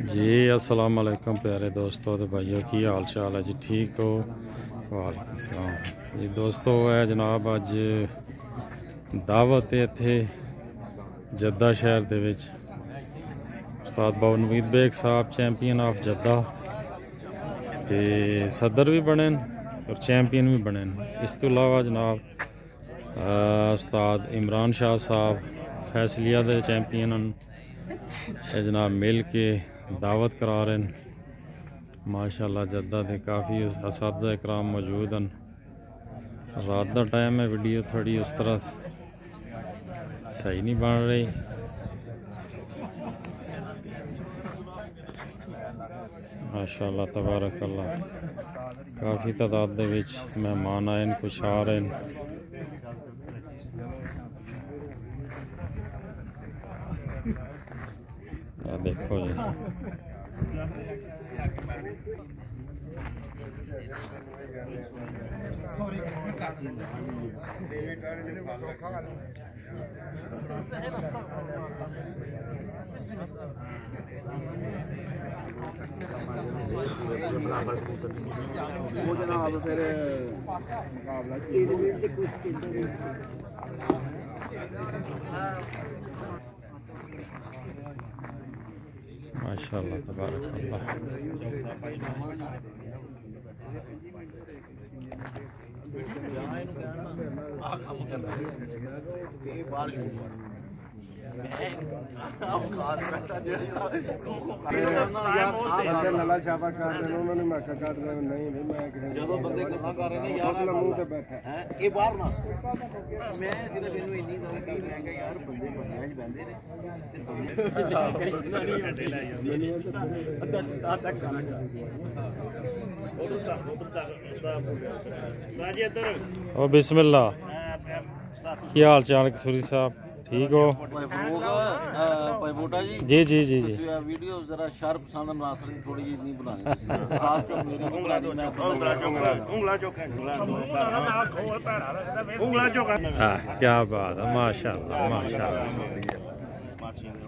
जी अस्सलाम वालेकुम प्यारे दोस्तों तो भाइयों की हाल चाल है जी, ठीक हो? वालेकुम सलाम जी दोस्तों। है जनाब अज दावत इत्थे जद्दा शहर दे विच उस्ताद नवीद बेग साहब चैंपियन ऑफ जद्दा ते सदर भी बने और चैंपियन भी बने। इस तो अलावा जनाब उस्ताद इमरान शाह साहब फैसलिया दे चैंपियन जनाब मिल के दावत करा रहे हैं। माशाअल्लाह जद्दा दे काफ़ी असातिज़ा इकराम मौजूद हैं। रात का टाइम है, वीडियो थोड़ी उस तरह सही नहीं बन रही। माशाअल्लाह तबारकल्लाह काफ़ी तादाद दे विच मेहमान आए हैं, कुछ आ रहे हैं। देखो जी वो जनाब फिर मुकाबला माशाअल्लाह तबारकल्लाह। लला छापा कर देना उन्होंने मक्का काट देना। नहीं नहीं मैं ਜਦੋਂ ਬੰਦੇ ਗੱਲਾਂ ਕਰ ਰਹੇ ਨੇ ਯਾਰ ਮੂੰਹ ਤੇ ਬੈਠਾ ਹੈ ਇਹ ਬਾਹਰ ਨਾ ਮੈਂ ਸਿਰਫ ਇਹਨੂੰ ਇੰਨੀ ਗੱਲ ਕਹੀ ਮੈਂ ਕਿ ਯਾਰ ਬੰਦੇ ਬੰਦਿਆਂ 'ਚ ਬੈੰਦੇ ਨੇ ਤੇ ओ बिस्मिल्लाह की हाल चाल कसूरी साहब, ठीक हो? जी जी जी जी वीडियो जरा शार्प पसंद नासर की थोड़ी जी नहीं बनानी खास कर मेरी क्या बात है, माशाअल्लाह माशाअल्लाह।